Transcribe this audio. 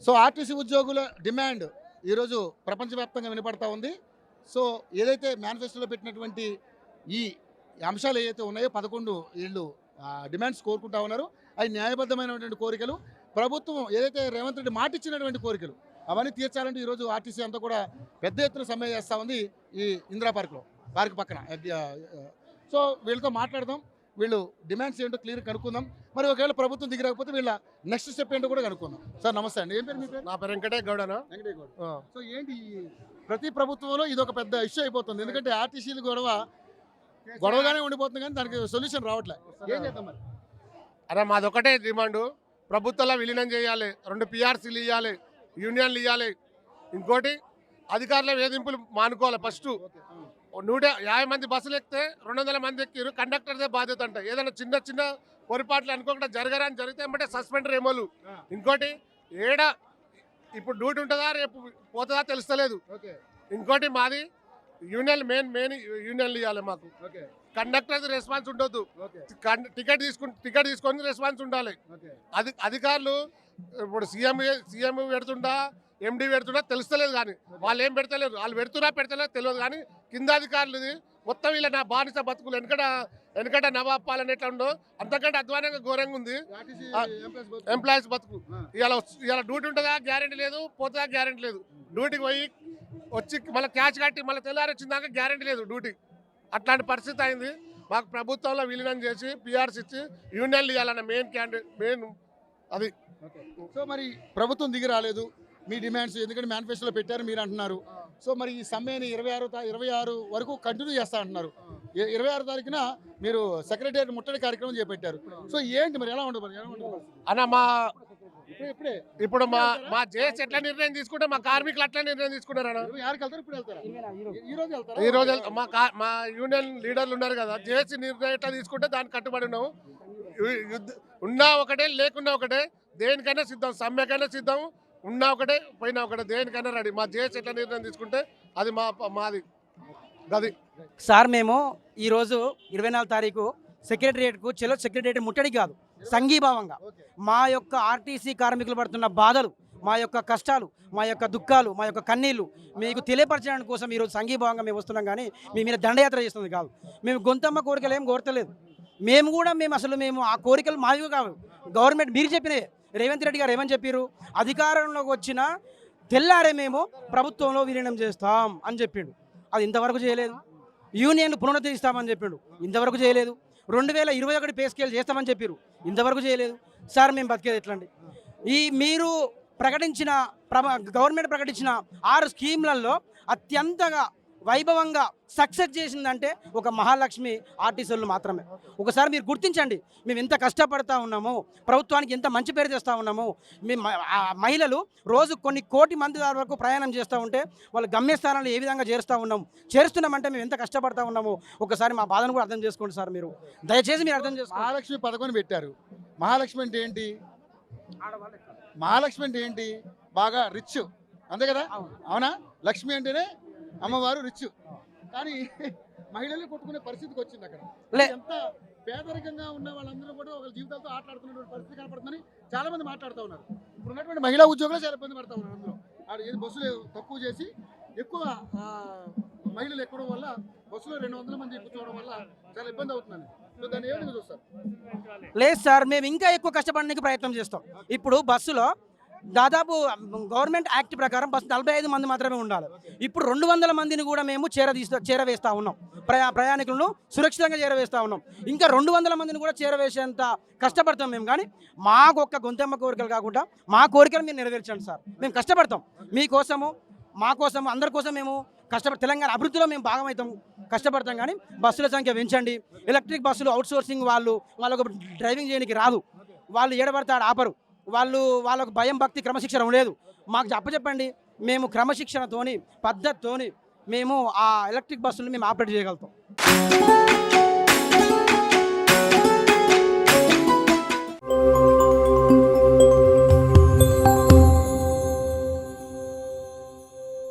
So RTC ఉద్యోగుల demand ఈరోజు ప్రపంచవ్యాప్తంగా వినపడతా ఉంది. సో ఏదైతే మేనిఫెస్టోలో పెట్టినటువంటి ఈ అంశాలు ఏవైతే ఉన్నాయో 11 వీళ్ళు డిమాండ్స్ కోరుకుంటా ఉన్నారు. అవి న్యాయబద్ధమైనటువంటి కోరికలు. ప్రభుత్వం ఏదైతే రేవంత్ రెడ్డి మాట ఇచ్చినటువంటి కోరికలు అవన్నీ తీర్చాలంటే ఈరోజు ఆర్టీసీ అంతా కూడా పెద్ద ఎత్తున సమ్మె చేస్తూ ఉంది ఈ ఇందిరా పార్క్ పక్కన. సో వీళ్ళతో మాట్లాడదాం, వీళ్ళు డిమాండ్స్ ఏంటో క్లియర్ కనుక్కుందాం. మరి ఒకవేళ ప్రభుత్వం దిగిరాకపోతే వీళ్ళ నెక్స్ట్ స్టెప్ ఏంటో కూడా కనుక్కుందాం. సార్ నమస్తే అండి, ఏం పేరు మీ పేరు? నా పేరు వెంకటేష్ గౌడ. సో ఏంటి ప్రతి ప్రభుత్వంలో ఇది ఒక పెద్ద ఇష్యూ అయిపోతుంది, ఎందుకంటే ఆర్టీసీలు గొడవగానే ఉండిపోతుంది కానీ దానికి సొల్యూషన్ రావట్లే. ఏం చేద్దాం మరి? అరే మాది ఒకటే డిమాండ్, ప్రభుత్వంలో విలీనం చేయాలి, 2 PRCలు ఇవ్వాలి, యూనియన్లు ఇవ్వాలి. ఇంకోటి అధికారుల వేధింపులు మానుకోవాలి. ఫస్ట్ 150 మంది బస్సులు ఎక్కితే 200 మంది ఎక్కిరు, కండక్టర్దే బాధ్యత అంట. ఏదైనా చిన్న చిన్న పొరపాట్లు అనుకోకుండా జరగరాని జరిగితే ఏమంటే సస్పెండర్ ఏమోలు. ఇంకోటి ఇప్పుడు డ్యూటీ ఉంటుందా రేపు పోతుందా తెలుస్తలేదు. ఇంకోటి మాది మెయిన్ యూనియన్లు ఇవ్వాలి మాకు. కండక్టర్ రెస్పాన్స్ ఉండొద్దు, టికెట్ తీసుకొని రెస్పాన్స్ ఉండాలి. అధికారులు ఇప్పుడు సీఎం పెడుతుండా MD పెడుతున్నా తెలుస్తలేదు, కానీ వాళ్ళు ఏం పెడతలేరు. వాళ్ళు పెడతలేదు తెలియదు, కానీ కింద అధికారులది మొత్తం వీళ్ళ నా బానిస బతుకులు. వెనకట నవాపాలని ఎట్లా ఉండో అంతకంటే అధ్వానంగా ఘోరంగా ఉంది ఎంప్లాయీస్ బతుకు. ఇలా డ్యూటీ ఉంటుందా గ్యారెంటీ లేదు, పోతుందా గ్యారెంటీ లేదు. డ్యూటీకి పోయి వచ్చి మళ్ళీ క్యాచ్ కట్టి మళ్ళీ తెల్లారి వచ్చిందాక గ్యారెంటీ లేదు డ్యూటీ. అట్లాంటి పరిస్థితి అయింది. మాకు ప్రభుత్వంలో విలీనం చేసి PRC ఇచ్చి యూనియన్లు ఇవ్వాలన్న మెయిన్ అది. సో మరి ప్రభుత్వం దిగి రాలేదు, మీ డిమాండ్స్ ఎందుకంటే మేనిఫెస్టోలో పెట్టారు మీరు అంటున్నారు. సో మరి ఈ సమ్మెని 26 వరకు కంటిన్యూ చేస్తా అంటున్నారు. 26 తారీఖున మీరు సెక్రటేరియట్ ముట్టడి కార్యక్రమం చేపట్టారు. సో ఏంటి మరి ఎలా ఉండదు అన్న? ఇప్పుడు మా జేఏసీ ఎట్లా నిర్ణయం తీసుకుంటే మా కార్మికులు అట్లా నిర్ణయం తీసుకున్నారన్న. ఈ రోజు మా యూనియన్ లీడర్లు ఉన్నారు కదా, జేఏసీ నిర్ణయం ఎట్లా తీసుకుంటే దానికి కట్టుబడి ఉన్నాము. ఉన్నా ఒకటే లేకున్నా ఒకటే, దేనికైనా సిద్ధం, సమ్మెకైనా సిద్ధం. ఉన్నా ఒకటే పోయినా ఒకటే, దేనికైనా రెడీ. మా జేఏసీ ఎట్లా నిర్ణయం తీసుకుంటే అది మాది గది. సార్ మేము ఈరోజు 24 తారీఖు సెక్రటరియట్కు సెక్రటరియట్ ముట్టడి కాదు, సంఘీభావంగా మా యొక్క ఆర్టీసీ కార్మికులు పడుతున్న బాధలు, మా యొక్క కష్టాలు, మా యొక్క దుఃఖాలు, మా యొక్క కన్నీళ్లు మీకు తెలియపరచడానికి కోసం ఈరోజు సంఘీభావంగా మేము వస్తున్నాం. కానీ మీ మీద దండయాత్ర చేస్తుంది కాదు. మేము గొంతమ్మ కోరికలు ఏం కోరతలేదు. మేము ఆ కోరికలు మావి కావు. గవర్నమెంట్ మీరు చెప్పినే, రేవంత్ రెడ్డి గారు ఏమని చెప్పారు, అధికారంలోకి వచ్చిన తెల్లారే మేము ప్రభుత్వంలో విలీనం చేస్తాం అని చెప్పిండు. అది ఇంతవరకు చేయలేదు. యూనియన్లు పునరుద్ధరిస్తామని చెప్పిండు, ఇంతవరకు చేయలేదు. 2021 పే స్కేల్ చేస్తామని చెప్పారు, ఇంతవరకు చేయలేదు. సార్ మేము బతికేది ఎట్లండి? మీరు గవర్నమెంట్ ప్రకటించిన 6 స్కీమ్లలో అత్యంతగా వైభవంగా సక్సెస్ చేసిందంటే ఒక మహాలక్ష్మి ఆర్టీసీలు మాత్రమే. ఒకసారి మీరు గుర్తించండి, మేము ఎంత కష్టపడతా ఉన్నాము, ప్రభుత్వానికి ఎంత మంచి పేరు చేస్తూ ఉన్నాము. మహిళలు రోజు కొన్ని కోటి మంది వరకు ప్రయాణం చేస్తూ ఉంటే వాళ్ళ గమ్యస్థానాలు ఏ విధంగా చేరుస్తున్నామంటే మేము ఎంత కష్టపడతా ఉన్నాము. ఒకసారి మా బాధను కూడా అర్థం చేసుకోండి సార్. మీరు దయచేసి మీరు అర్థం చేసుకోండి. మహాలక్ష్మి పథకం పెట్టారు. మహాలక్ష్మి అంటే ఏంటి? మహాలక్ష్మి అంటే ఏంటి? బాగా రిచ్, అంతే కదా? అవునా? లక్ష్మి అంటేనే అమ్మవారు రిచ్. కానీ మహిళలు కొట్టుకునే పరిస్థితికి వచ్చింది. అక్కడ ఎంత పేదరికంగా ఉన్న వాళ్ళందరూ కూడా ఒక జీవితాలతో ఆటలాడుతున్నటువంటి పరిస్థితి కనపడుతుందని చాలా మంది మాట్లాడుతూ ఉన్నారు. ఇప్పుడు ఉన్నటువంటి మహిళా ఉద్యోగులు చాలా ఇబ్బంది పడతా ఉన్నారు. అందులో బస్సులు తక్కువ చేసి ఎక్కువ మహిళలు ఎక్కడం వల్ల బస్సులో 200 మంది కూర్చోవడం వల్ల చాలా ఇబ్బంది అవుతుందని. సో దాన్ని ఏ విధంగా చూస్తారు? లేదు సార్, మేము ఇంకా ఎక్కువ కష్టపడడానికి ప్రయత్నం చేస్తాం. ఇప్పుడు బస్సులో దాదాపు గవర్నమెంట్ యాక్ట్ ప్రకారం బస్సు 45 మంది మాత్రమే ఉండాలి. ఇప్పుడు 200 మందిని కూడా మేము చేరవేస్తూ ఉన్నాం. ప్రయాణికులను సురక్షితంగా చేరవేస్తూ ఉన్నాం. ఇంకా 200 మందిని కూడా చేరవేసేంత కష్టపడతాం మేము. కానీ మాకు ఒక్క గొంతెమ్మ కోరికలు కాకుండా మా కోరికలు మీరు నెరవేర్చండి సార్. మేము కష్టపడతాం మీకోసము, మా కోసము, అందరి కోసం మేము తెలంగాణ అభివృద్ధిలో మేము భాగమవుతాం, కష్టపడతాం. కానీ బస్సుల సంఖ్య పెంచండి. ఎలక్ట్రిక్ బస్సులు అవుట్సోర్సింగ్ వాళ్ళకు డ్రైవింగ్ చేయడానికి రాదు, వాళ్ళు ఏడబడతాడు ఆపరు, వాళ్ళకు భయం, భక్తి, క్రమశిక్షణ లేదు. మాకు అప్పచెప్పండి, మేము క్రమశిక్షణతోని, పద్ధతితోని మేము ఆ ఎలక్ట్రిక్ బస్సులను మేము ఆపరేట్ చేయగలుగుతాం.